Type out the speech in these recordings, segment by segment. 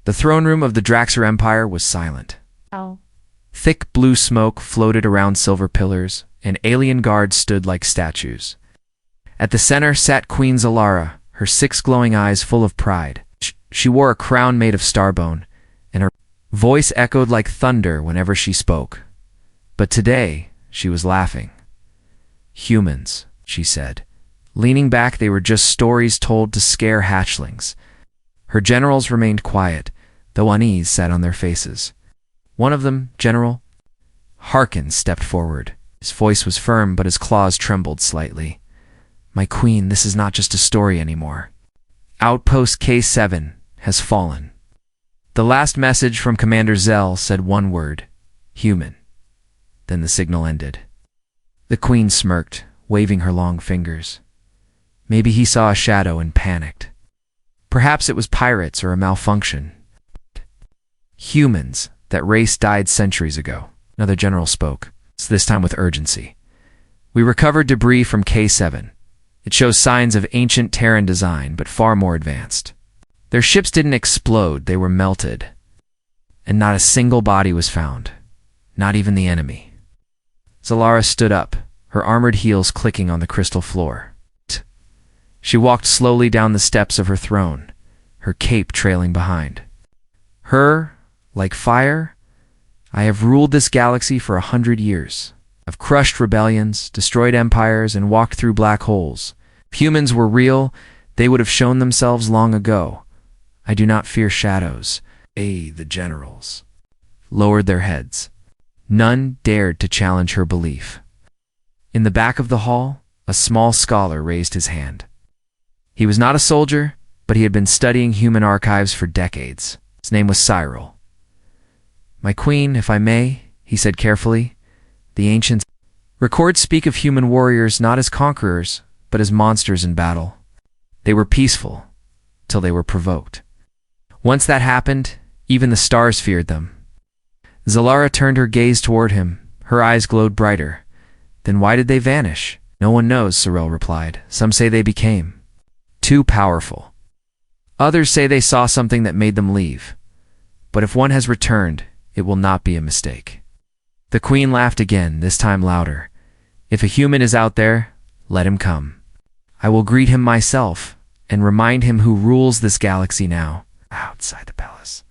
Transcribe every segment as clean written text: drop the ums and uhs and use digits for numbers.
The throne room of the Draxer Empire was silent. Oh. Thick blue smoke floated around silver pillars, and alien guards stood like statues. At the center sat Queen Zalara, her 6 glowing eyes full of pride. She wore a crown made of starbone, and her voice echoed like thunder whenever she spoke. But today, she was laughing. "Humans," she said. Leaning back, they were just stories told to scare hatchlings. Her generals remained quiet, though unease sat on their faces. One of them, General Harkin, stepped forward. His voice was firm, but his claws trembled slightly. "My queen, this is not just a story anymore. Outpost K7 has fallen." The last message from Commander Zell said one word: human. Then the signal ended. The queen smirked, waving her long fingers. Maybe he saw a shadow and panicked. Perhaps it was pirates or a malfunction. "Humans, that race died centuries ago." Another general spoke, this time with urgency. "We recovered debris from K7. It shows signs of ancient Terran design, but far more advanced. Their ships didn't explode, they were melted. And not a single body was found. Not even the enemy." Zalara stood up, her armored heels clicking on the crystal floor. She walked slowly down the steps of her throne, her cape trailing behind. Like fire, I have ruled this galaxy for 100 years. I've crushed rebellions, destroyed empires, and walked through black holes. If humans were real, they would have shown themselves long ago. I do not fear shadows." The generals lowered their heads. None dared to challenge her belief. In the back of the hall, a small scholar raised his hand. He was not a soldier, but he had been studying human archives for decades. His name was Cyril. "My queen, if I may," he said carefully, "the ancients records speak of human warriors not as conquerors, but as monsters in battle. They were peaceful, till they were provoked. Once that happened, even the stars feared them." Zalara turned her gaze toward him. Her eyes glowed brighter. "Then why did they vanish?" "No one knows," Cyril replied. "Some say they became too powerful. Others say they saw something that made them leave. But if one has returned, it will not be a mistake." The queen laughed again, this time louder. "If a human is out there, let him come. I will greet him myself and remind him who rules this galaxy now." Outside the palace,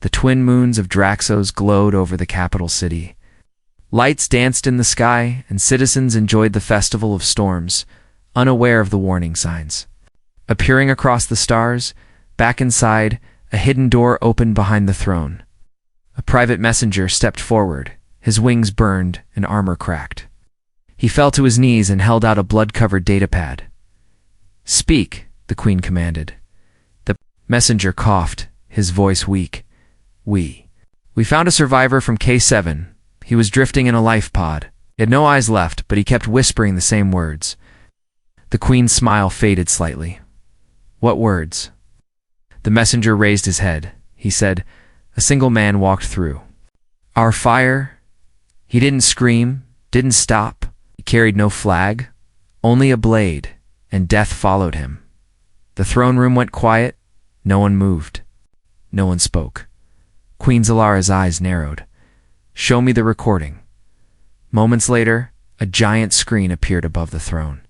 the twin moons of Draxos glowed over the capital city. Lights danced in the sky, and citizens enjoyed the festival of storms, unaware of the warning signs. Appearing across the stars, back inside, a hidden door opened behind the throne. A private messenger stepped forward, his wings burned and armor cracked. He fell to his knees and held out a blood-covered datapad. "Speak," the queen commanded. The messenger coughed, his voice weak. We found a survivor from K7. He was drifting in a life pod. He had no eyes left, but he kept whispering the same words." The queen's smile faded slightly. "What words?" The messenger raised his head. He said, "A single man walked through. Our fire." He didn't scream, didn't stop. He carried no flag, only a blade, and death followed him. The throne room went quiet. No one moved. No one spoke. Queen Zalara's eyes narrowed. "Show me the recording." Moments later, a giant screen appeared above the throne.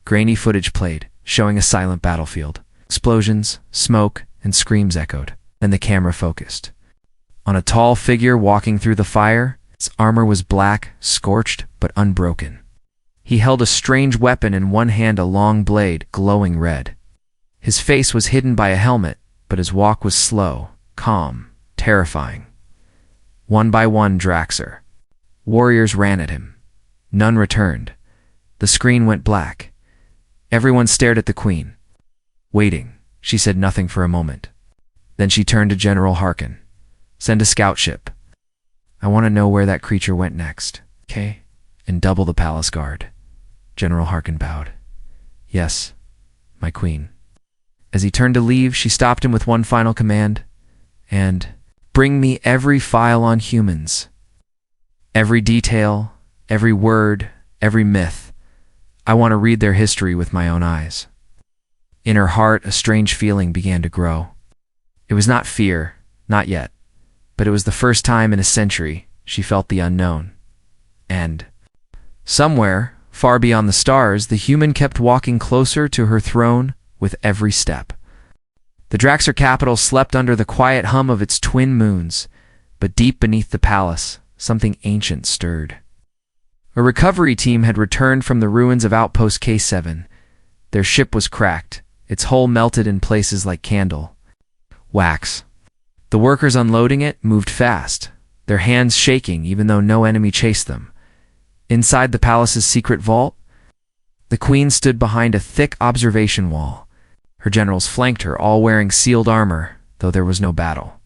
Grainy footage played, showing a silent battlefield. Explosions, smoke, and screams echoed. Then the camera focused on a tall figure walking through the fire. His armor was black, scorched, but unbroken. He held a strange weapon in one hand, a long blade, glowing red. His face was hidden by a helmet, but his walk was slow, calm, terrifying. One by one, Draxer warriors ran at him. None returned. The screen went black. Everyone stared at the queen. Waiting, she said nothing for a moment. Then she turned to General Harkin. "Send a scout ship. I want to know where that creature went next, okay? And double the palace guard." General Harkin bowed. "Yes, my queen." As he turned to leave, she stopped him with one final command. "And bring me every file on humans. Every detail, every word, every myth. I want to read their history with my own eyes." In her heart, a strange feeling began to grow. It was not fear, not yet, but it was the first time in a century she felt the unknown. And somewhere, far beyond the stars, the human kept walking closer to her throne with every step. The Draxxir capital slept under the quiet hum of its twin moons, but deep beneath the palace, something ancient stirred. A recovery team had returned from the ruins of Outpost K7. Their ship was cracked, its hull melted in places like candle wax. The workers unloading it moved fast, their hands shaking even though no enemy chased them. Inside the palace's secret vault, the queen stood behind a thick observation wall. Her generals flanked her, all wearing sealed armor, though there was no battle.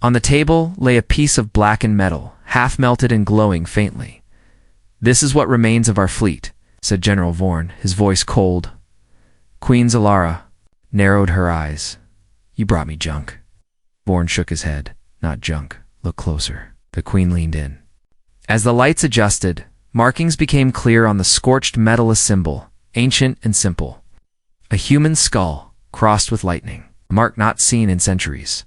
On the table lay a piece of blackened metal, half melted and glowing faintly. "This is what remains of our fleet," said General Vorn, his voice cold. Queen Zalara narrowed her eyes. "You brought me junk." Vorn shook his head. "Not junk. Look closer." The queen leaned in. As the lights adjusted, markings became clear on the scorched metal, a symbol, ancient and simple. A human skull, crossed with lightning, a mark not seen in centuries.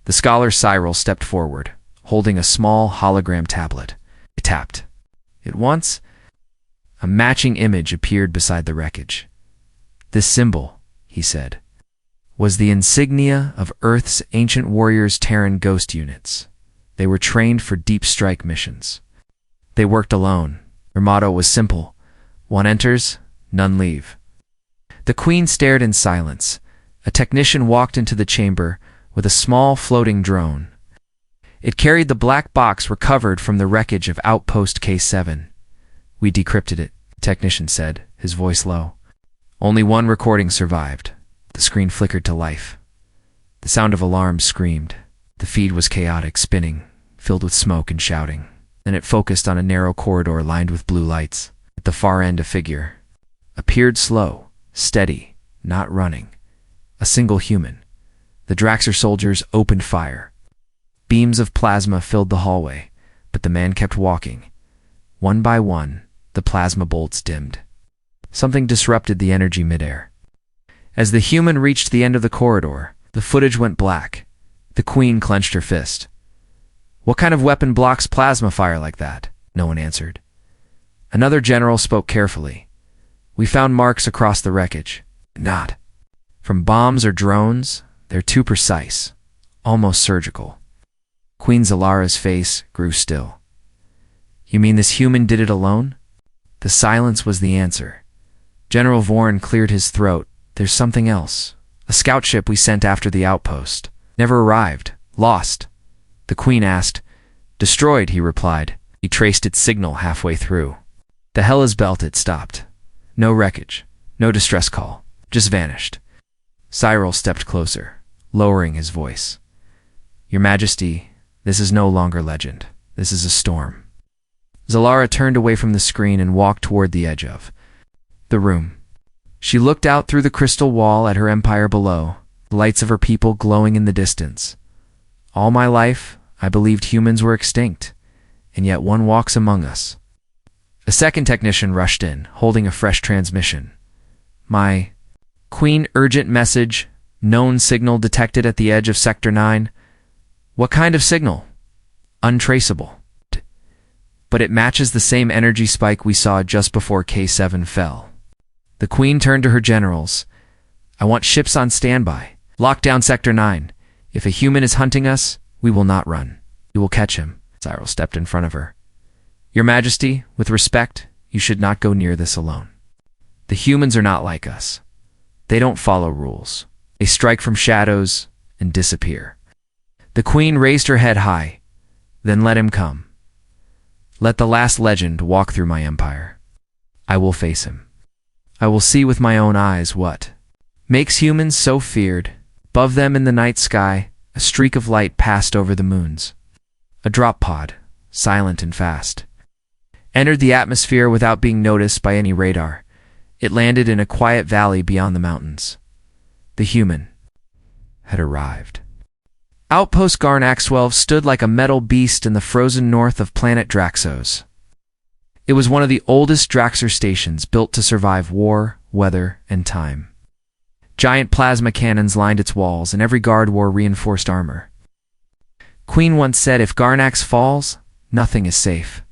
The scholar Cyril stepped forward, holding a small hologram tablet. He tapped. At once, a matching image appeared beside the wreckage. "This symbol," he said, "was the insignia of Earth's ancient warriors' Terran ghost units. They were trained for deep strike missions. They worked alone. Their motto was simple: one enters, none leave." The queen stared in silence. A technician walked into the chamber with a small floating drone. It carried the black box recovered from the wreckage of Outpost K7. "We decrypted it," the technician said, his voice low. Only one recording survived. The screen flickered to life. The sound of alarms screamed. The feed was chaotic, spinning, filled with smoke and shouting. Then it focused on a narrow corridor lined with blue lights. At the far end, a figure appeared, slow, steady, not running. A single human. The Draxxir soldiers opened fire. Beams of plasma filled the hallway, but the man kept walking. One by one, the plasma bolts dimmed. Something disrupted the energy midair. As the human reached the end of the corridor, the footage went black. The queen clenched her fist. "What kind of weapon blocks plasma fire like that?" No one answered. Another general spoke carefully. "We found marks across the wreckage. Not from bombs or drones. They're too precise, almost surgical." Queen Zalara's face grew still. "You mean this human did it alone?" The silence was the answer. General Vorn cleared his throat. "There's something else. A scout ship we sent after the outpost. Never arrived. Lost." The queen asked. "Destroyed," he replied. He traced its signal halfway through. "The hell is belt," it stopped. No wreckage, no distress call, just vanished. Cyril stepped closer, lowering his voice. "Your Majesty, this is no longer legend. This is a storm." Zalara turned away from the screen and walked toward the edge of the room. She looked out through the crystal wall at her empire below, the lights of her people glowing in the distance. "All my life, I believed humans were extinct, and yet one walks among us." A second technician rushed in, holding a fresh transmission. "My queen, urgent message, known signal detected at the edge of Sector 9. "What kind of signal?" "Untraceable. But it matches the same energy spike we saw just before K7 fell." The queen turned to her generals. "I want ships on standby. Lock down Sector 9. If a human is hunting us, we will not run. We will catch him." Cyril stepped in front of her. "Your Majesty, with respect, you should not go near this alone. The humans are not like us. They don't follow rules. They strike from shadows and disappear." The queen raised her head high. "Then let him come. Let the last legend walk through my empire. I will face him. I will see with my own eyes what makes humans so feared." Above them in the night sky, a streak of light passed over the moons. A drop pod, silent and fast, entered the atmosphere without being noticed by any radar. It landed in a quiet valley beyond the mountains. The human had arrived. Outpost Garnax 12 stood like a metal beast in the frozen north of planet Draxos. It was one of the oldest Draxxir stations built to survive war, weather, and time. Giant plasma cannons lined its walls, and every guard wore reinforced armor. Queen once said, "If Garnax falls, nothing is safe."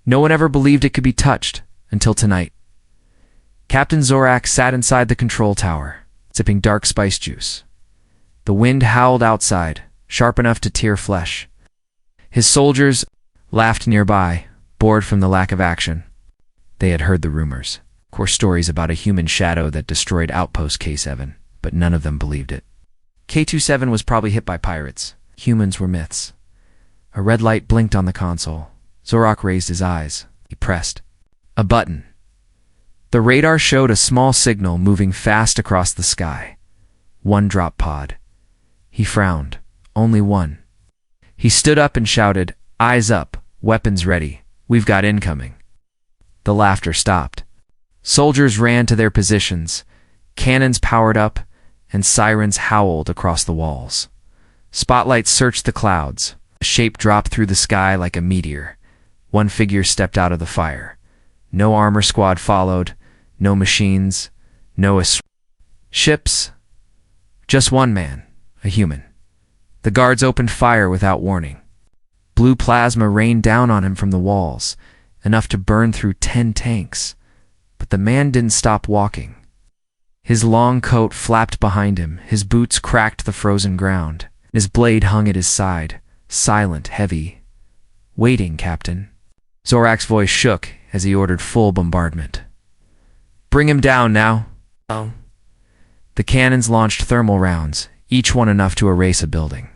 No one ever believed it could be touched, until tonight. Captain Zorak sat inside the control tower, sipping dark spice juice. The wind howled outside, sharp enough to tear flesh. His soldiers laughed nearby, bored from the lack of action. They had heard the rumors, core stories about a human shadow that destroyed Outpost K7, but none of them believed it. K27 was probably hit by pirates. Humans were myths. A red light blinked on the console. Zorak raised his eyes. He pressed a button. The radar showed a small signal moving fast across the sky. One drop pod. He frowned. Only one. He stood up and shouted, "Eyes up, weapons ready. We've got incoming." The laughter stopped. Soldiers ran to their positions. Cannons powered up, and sirens howled across the walls. Spotlights searched the clouds. A shape dropped through the sky like a meteor. One figure stepped out of the fire. No armor squad followed. No machines. No ships. Just one man, a human. The guards opened fire without warning. Blue plasma rained down on him from the walls, enough to burn through 10 tanks. But the man didn't stop walking. His long coat flapped behind him, his boots cracked the frozen ground. His blade hung at his side, silent, heavy. "Waiting, Captain." Zorak's voice shook as he ordered full bombardment. "Bring him down now." Oh. The cannons launched thermal rounds, each one enough to erase a building.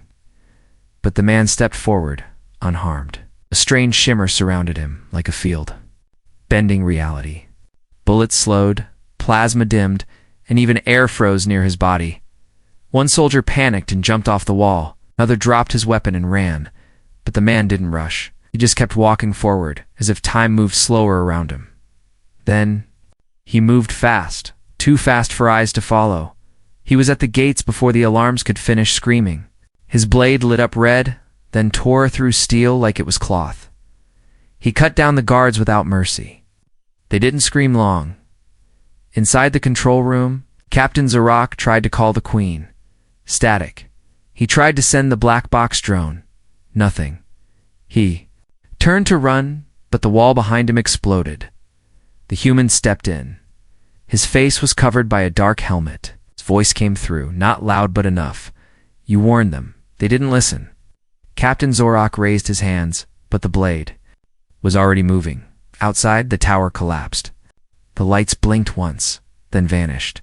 But the man stepped forward, unharmed. A strange shimmer surrounded him, like a field. Bending reality. Bullets slowed, plasma dimmed, and even air froze near his body. One soldier panicked and jumped off the wall. Another dropped his weapon and ran. But the man didn't rush. He just kept walking forward, as if time moved slower around him. Then, he moved fast, too fast for eyes to follow. He was at the gates before the alarms could finish screaming. His blade lit up red, then tore through steel like it was cloth. He cut down the guards without mercy. They didn't scream long. Inside the control room, Captain Zorak tried to call the Queen. Static. He tried to send the black box drone. Nothing. He turned to run, but the wall behind him exploded. The human stepped in. His face was covered by a dark helmet. His voice came through, not loud but enough. "You warned them. They didn't listen." Captain Zorak raised his hands, but the blade was already moving. Outside, the tower collapsed. The lights blinked once, then vanished.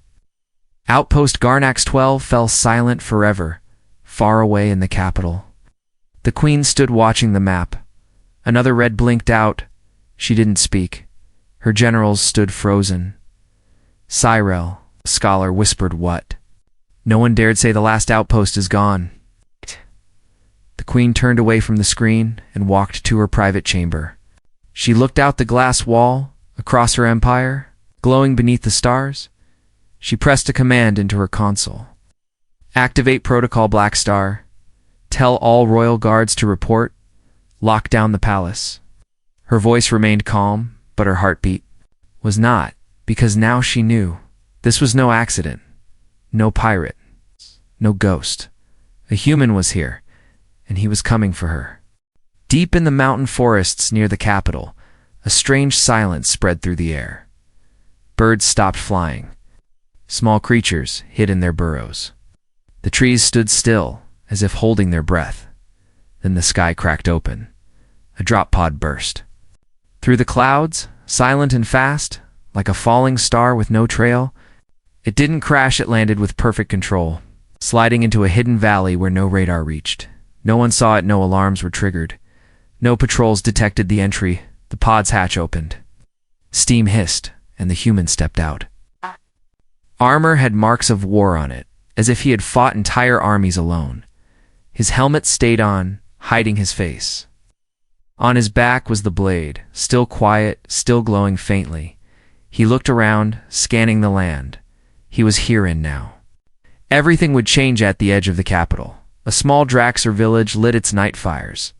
Outpost Garnax 12 fell silent forever, far away in the capital. The Queen stood watching the map. Another red blinked out. She didn't speak. Her generals stood frozen. Cyril, the scholar, whispered, "What?" No one dared say the last outpost is gone. The Queen turned away from the screen and walked to her private chamber. She looked out the glass wall, across her empire, glowing beneath the stars. She pressed a command into her console. "Activate Protocol Black Star. Tell all royal guards to report. Lock down the palace." Her voice remained calm, but her heartbeat was not, because now she knew. This was no accident. No pirate. No ghost. A human was here, and he was coming for her. Deep in the mountain forests near the capital, a strange silence spread through the air. Birds stopped flying. Small creatures hid in their burrows. The trees stood still, as if holding their breath. Then the sky cracked open. A drop pod burst. Through the clouds, silent and fast, like a falling star with no trail. It didn't crash, it landed with perfect control, sliding into a hidden valley where no radar reached. No one saw it, no alarms were triggered. No patrols detected the entry. The pod's hatch opened. Steam hissed, and the human stepped out. Armor had marks of war on it, as if he had fought entire armies alone. His helmet stayed on, hiding his face. On his back was the blade, still quiet, still glowing faintly. He looked around, scanning the land. He was herein now. Everything would change at the edge of the capital. A small Draxer village lit its night fires.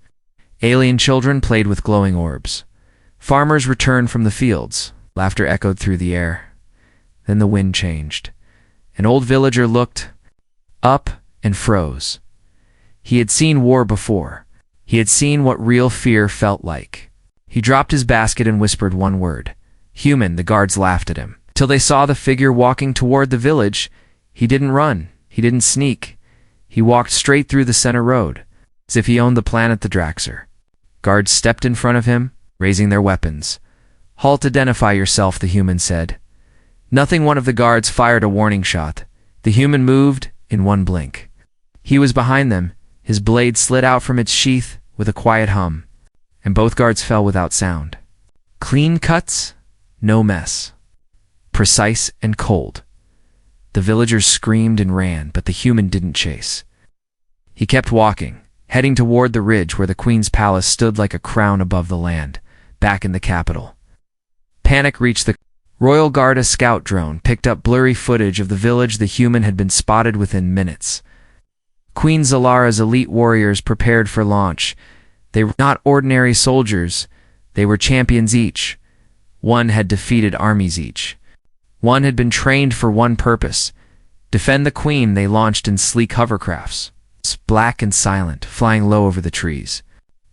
Alien children played with glowing orbs. Farmers returned from the fields. Laughter echoed through the air. Then the wind changed. An old villager looked up and froze. He had seen war before. He had seen what real fear felt like. He dropped his basket and whispered one word. Human. The guards laughed at him. Till they saw the figure walking toward the village. He didn't run. He didn't sneak. He walked straight through the center road, as if he owned the planet the Draxer. Guards stepped in front of him, raising their weapons. Halt, identify yourself, the human said. Nothing. One of the guards fired a warning shot. The human moved in one blink. He was behind them. His blade slid out from its sheath with a quiet hum, and both guards fell without sound. Clean cuts, no mess. Precise and cold. The villagers screamed and ran, but the human didn't chase. He kept walking, heading toward the ridge where the Queen's palace stood like a crown above the land, back in the capital. Panic reached the Royal Guard. A scout drone picked up blurry footage of the village. The human had been spotted within minutes. Queen Zalara's elite warriors prepared for launch. They were not ordinary soldiers. They were champions each. One had defeated armies each. One had been trained for one purpose. Defend the Queen. They launched in sleek hovercrafts, black and silent, flying low over the trees.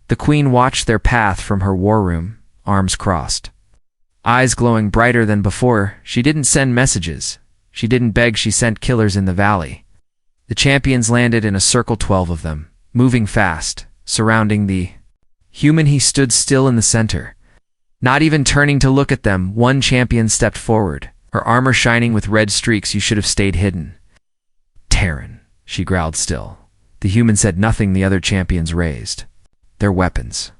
The Queen watched their path from her war room, arms crossed. Eyes glowing brighter than before. She didn't send messages. She didn't beg. She sent killers in the valley. The champions landed in a circle, 12 of them, moving fast, surrounding the human. He stood still in the center, not even turning to look at them. One champion stepped forward, her armor shining with red streaks. You should have stayed hidden. Terran, she growled still. The human said nothing. The other champions raised their weapons,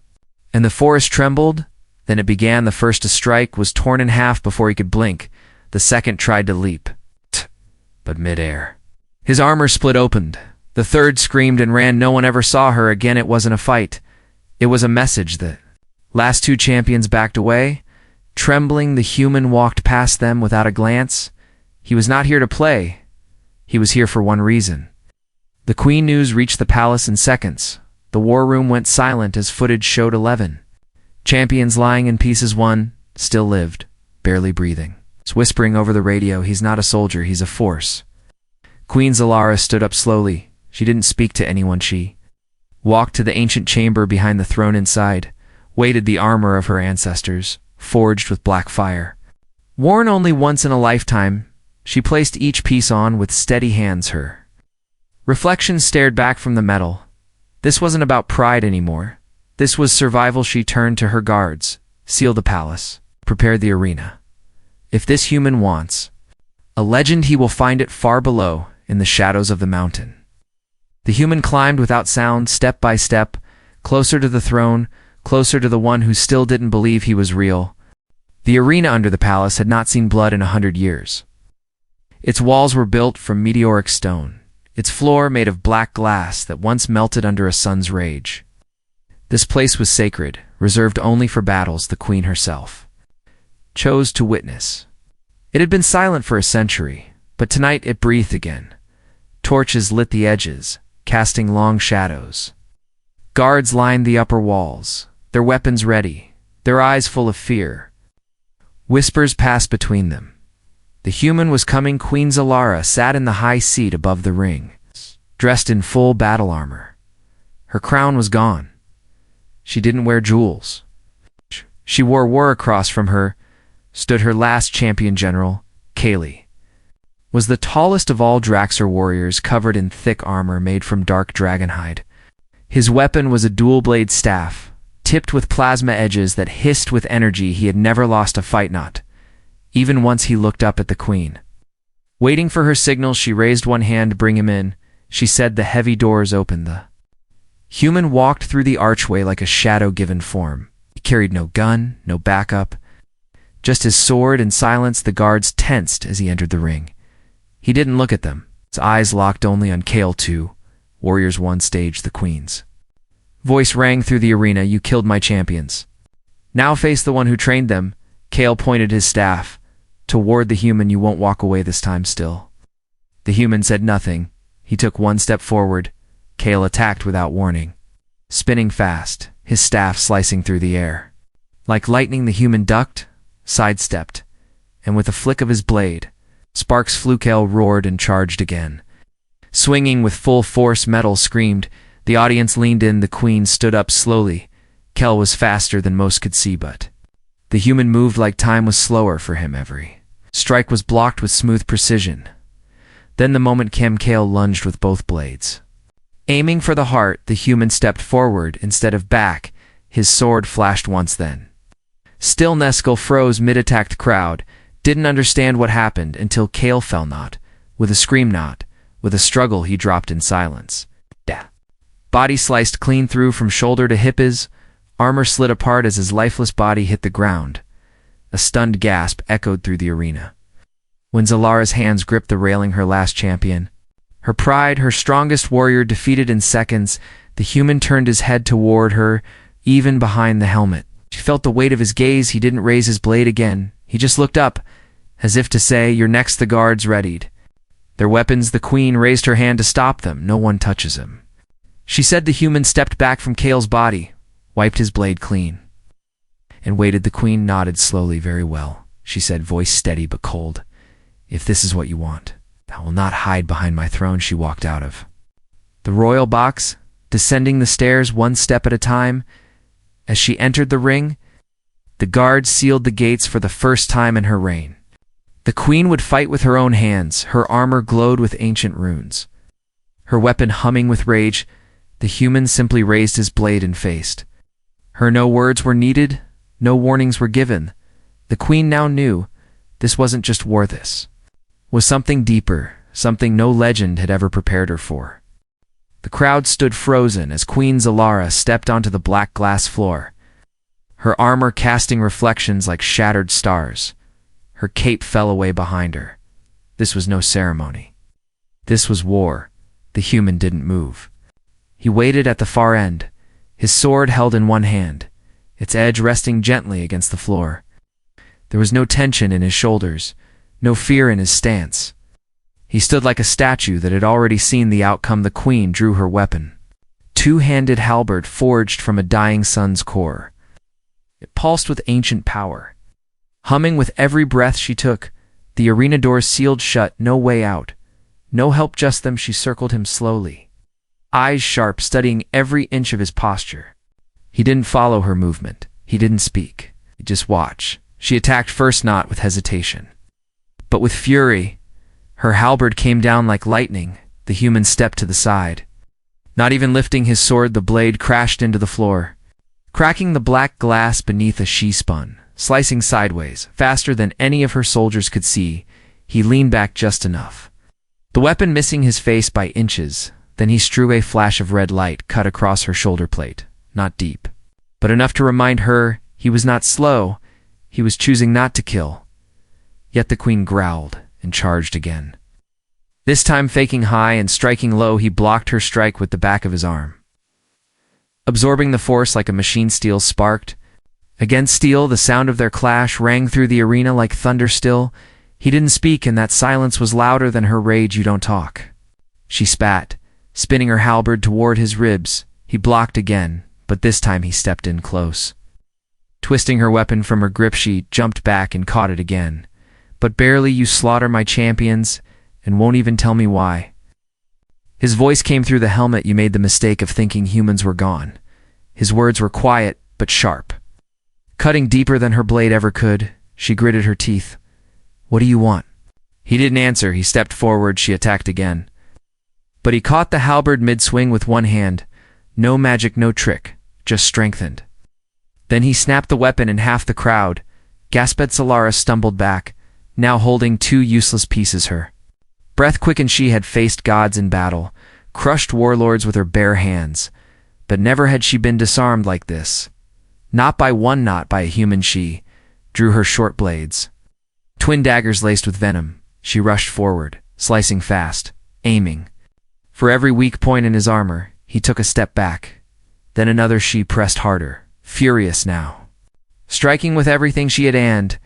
and the forest trembled. Then it began. The first to strike was torn in half before he could blink. The second tried to leap, but midair, his armor split open. The third screamed and ran. No one ever saw her again. It wasn't a fight. It was a message. The last two champions backed away. Trembling, the human walked past them without a glance. He was not here to play. He was here for one reason. The Queen news reached the palace in seconds. The war room went silent as footage showed 11 champions lying in pieces. One still lived, barely breathing. Whispering over the radio, he's not a soldier, he's a force. Queen Zalara stood up slowly. She didn't speak to anyone. She walked to the ancient chamber behind the throne. Inside waited the armor of her ancestors, forged with black fire. Worn only once in a lifetime, she placed each piece on with steady hands. Her reflection stared back from the metal. This wasn't about pride anymore. This was survival. She turned to her guards. Seal the palace. Prepare the arena. If this human wants a legend, he will find it far below, in the shadows of the mountain. The human climbed without sound, step by step, closer to the throne, closer to the one who still didn't believe he was real. The arena under the palace had not seen blood in 100 years. Its walls were built from meteoric stone, its floor made of black glass that once melted under a sun's rage. This place was sacred, reserved only for battles the Queen herself chose to witness. It had been silent for a century, but tonight it breathed again. Torches lit the edges, casting long shadows. Guards lined the upper walls, their weapons ready, their eyes full of fear. Whispers passed between them. The human was coming. Queen Zalara sat in the high seat above the ring, dressed in full battle armor. Her crown was gone. She didn't wear jewels. She wore war. Across from her stood her last champion general, Kaylee. Was the tallest of all Draxer warriors, covered in thick armor made from dark dragonhide. His weapon was a dual-blade staff, tipped with plasma edges that hissed with energy. He had never lost a fight, not even once. He looked up at the Queen. Waiting for her signal, she raised one hand. Bring him in, she said. The heavy doors opened. The human walked through the archway like a shadow given form. He carried no gun, no backup, just his sword and silence. The guards tensed as he entered the ring. He didn't look at them. His eyes locked only on Kale. 2, Warriors 1 stage. The Queen's voice rang through the arena. You killed my champions. Now face the one who trained them. Kale pointed his staff toward the human. You won't walk away this time still. The human said nothing. He took one step forward. Kale attacked without warning, spinning fast, his staff slicing through the air. Like lightning, the human ducked, sidestepped, and with a flick of his blade, Sparks flew. Kale roared and charged again. Swinging with full force, Metal screamed. The audience leaned in. The queen stood up slowly. Kel was faster than most could see, but the human moved like time was slower for him. Every strike was blocked with smooth precision. Then the moment came. Kale lunged with both blades. Aiming for the heart, the human stepped forward instead of back. His sword flashed once, then. Still Neskel froze mid-attacked crowd, didn't understand what happened until Kale fell, not with a scream, not with a struggle. He dropped in silence. Body sliced clean through from shoulder to hips. Armor slid apart as his lifeless body hit the ground. A stunned gasp echoed through the arena. When Zalara's hands gripped the railing, her last champion, her pride, her strongest warrior, defeated in seconds, the human turned his head toward her, even behind the helmet. She felt the weight of his gaze. He didn't raise his blade again. He just looked up, as if to say, "You're next." The guards readied their weapons. The queen raised her hand to stop them. "No one touches him," she said. The human stepped back from Kale's body, wiped his blade clean, and waited. The queen nodded slowly. "Very well," she said, voice steady but cold. "If this is what you want, I will not hide behind my throne." She walked out of the royal box, descending the stairs one step at a time. As she entered the ring, the guards sealed the gates for the first time in her reign. The queen would fight with her own hands. Her armor glowed with ancient runes, her weapon humming with rage. The human simply raised his blade and faced her. No words were needed, no warnings were given. The queen now knew this wasn't just war. This was something deeper, something no legend had ever prepared her for. The crowd stood frozen as Queen Zalara stepped onto the black glass floor, her armor casting reflections like shattered stars. Her cape fell away behind her. This was no ceremony. This was war. The human didn't move. He waited at the far end, his sword held in one hand, its edge resting gently against the floor. There was no tension in his shoulders, no fear in his stance. He stood like a statue that had already seen the outcome. The queen drew her weapon, two-handed halberd forged from a dying sun's core. It pulsed with ancient power, humming with every breath she took. The arena doors sealed shut, no way out, no help, just them. She circled him slowly, eyes sharp, studying every inch of his posture. He didn't follow her movement. He didn't speak. He just watched. She attacked first, not with hesitation, but with fury. Her halberd came down like lightning. The human stepped to the side. Not even lifting his sword, the blade crashed into the floor, cracking the black glass beneath. As she spun, slicing sideways, faster than any of her soldiers could see. He leaned back just enough, the weapon missing his face by inches. Then he strew a flash of red light cut across her shoulder plate, not deep, but enough to remind her he was not slow. He was choosing not to kill. Yet the queen growled and charged again. This time faking high and striking low, he blocked her strike with the back of his arm, absorbing the force like a machine. Steel sparked against steel. The sound of their clash rang through the arena like thunder. Still, he didn't speak, and that silence was louder than her rage. "You don't talk," she spat, spinning her halberd toward his ribs. He blocked again, but this time he stepped in close. Twisting her weapon from her grip, she jumped back and caught it again. "But barely. You slaughter my champions and won't even tell me why." His voice came through the helmet. "You made the mistake of thinking humans were gone." His words were quiet but sharp, cutting deeper than her blade ever could. She gritted her teeth. "What do you want?" He didn't answer. He stepped forward. She attacked again, but he caught the halberd mid-swing with one hand. No magic, no trick, just strengthened. Then he snapped the weapon in half. The crowd gasped. Zalara stumbled back, now holding two useless pieces. Her breath quickened. She had faced gods in battle, crushed warlords with her bare hands, but never had she been disarmed like this. Not by one, not by a human. She drew her short blades, twin daggers laced with venom. She rushed forward, slicing fast, aiming for every weak point in his armor. He took a step back, then another. She pressed harder, furious now, striking with everything she had. And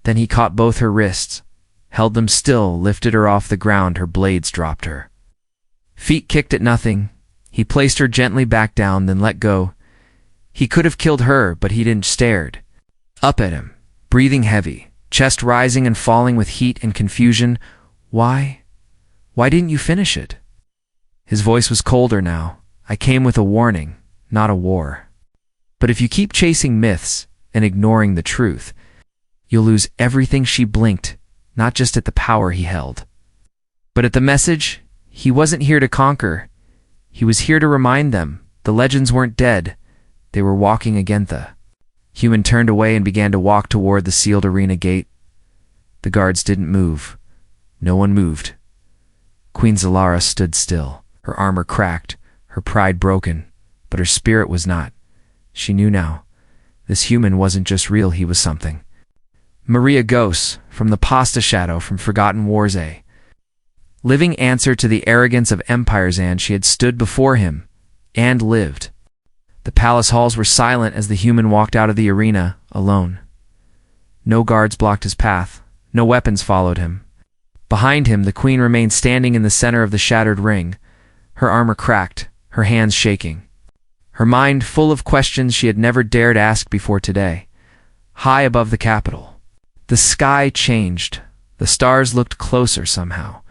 then he caught both her wrists, held them still, lifted her off the ground. Her blades dropped. Her feet kicked at nothing. He placed her gently back down, then let go. He could have killed her, but he didn't. Stared up at him, breathing heavy, chest rising and falling with heat and confusion. Why? Why didn't you finish it? His voice was colder now. I came with a warning, not a war. But if you keep chasing myths and ignoring the truth, you'll lose everything. She blinked, not just at the power he held, but at the message. He wasn't here to conquer. He was here to remind them the legends weren't dead. They were walking again. The human turned away and began to walk toward the sealed arena gate. The guards didn't move. No one moved. Queen Zalara stood still, her armor cracked, her pride broken, but her spirit was not. She knew now. This human wasn't just real, he was something. Maria Gos, from the Pasta Shadow, from Forgotten Wars, a living answer to the arrogance of empires, and she had stood before him and lived. The palace halls were silent as the human walked out of the arena, alone. No guards blocked his path. No weapons followed him. Behind him, the queen remained standing in the center of the shattered ring, her armor cracked, her hands shaking, her mind full of questions she had never dared ask before today. High above the capital, the sky changed. The stars looked closer somehow,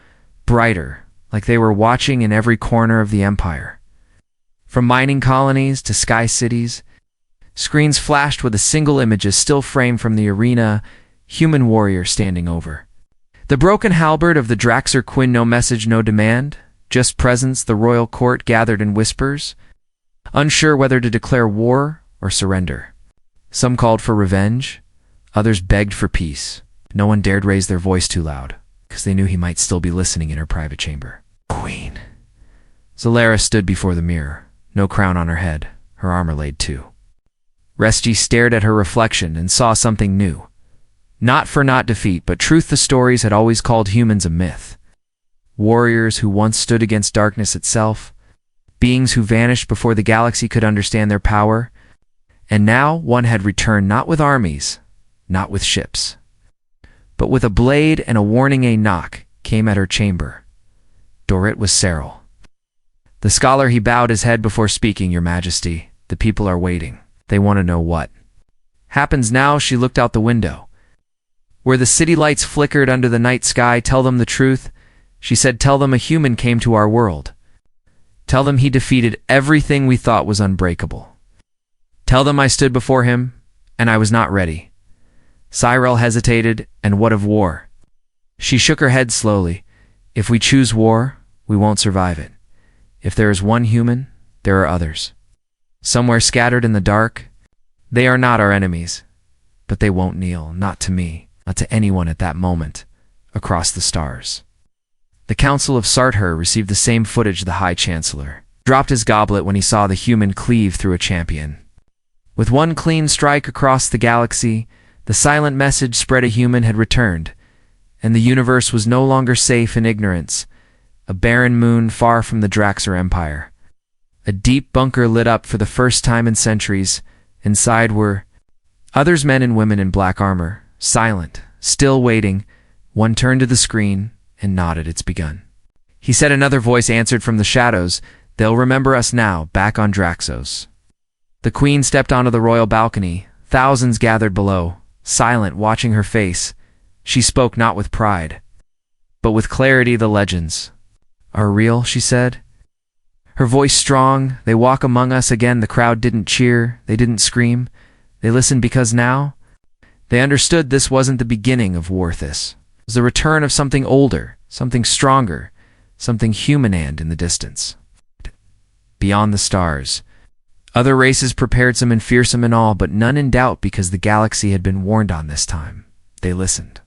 brighter, like they were watching in every corner of the empire. From mining colonies to sky cities, screens flashed with a single image, a still frame from the arena, human warrior standing over the broken halberd of the Draxer Quinn. No message, no demand, just presence. The royal court gathered in whispers, unsure whether to declare war or surrender. Some called for revenge, others begged for peace. No one dared raise their voice too loud, because they knew he might still be listening in her private chamber. Queen. Zalara stood before the mirror, no crown on her head, her armor laid too. Resti stared at her reflection and saw something new. Not defeat, but truth. The stories had always called humans a myth. Warriors who once stood against darkness itself, beings who vanished before the galaxy could understand their power. And now one had returned, not with armies, not with ships, but with a blade and a warning. A knock came at her chamber. Dorit was Cyril. The scholar, he bowed his head before speaking. Your Majesty, the people are waiting. They want to know what happens now. She looked out the window, where the city lights flickered under the night sky. Tell them the truth, she said. Tell them a human came to our world. Tell them he defeated everything we thought was unbreakable. Tell them I stood before him, and I was not ready. Cyril hesitated. And what of war? She shook her head slowly. If we choose war, we won't survive it. If there is one human, there are others. Somewhere scattered in the dark. They are not our enemies, but they won't kneel, not to me, not to anyone at that moment, across the stars. The Council of Sartor received the same footage. The High Chancellor dropped his goblet when he saw the human cleave through a champion. With one clean strike across the galaxy, the silent message spread: a human had returned, and the universe was no longer safe in ignorance. A barren moon far from the Draxer Empire. A deep bunker lit up for the first time in centuries. Inside were others, men and women in black armor, silent, still waiting. One turned to the screen and nodded. It's begun, he said. Another voice answered from the shadows. They'll remember us now, back on Draxos. The queen stepped onto the royal balcony. Thousands gathered below, silent, watching her face. She spoke not with pride, but with clarity. The legends are real, she said, her voice strong. They walk among us again. The crowd didn't cheer, they didn't scream. They listened because now they understood this wasn't the beginning of war. This was the return of something older, something stronger, something human. And in the distance, beyond the stars, other races prepared, some and fearsome and all, but none in doubt, because the galaxy had been warned on this time. They listened.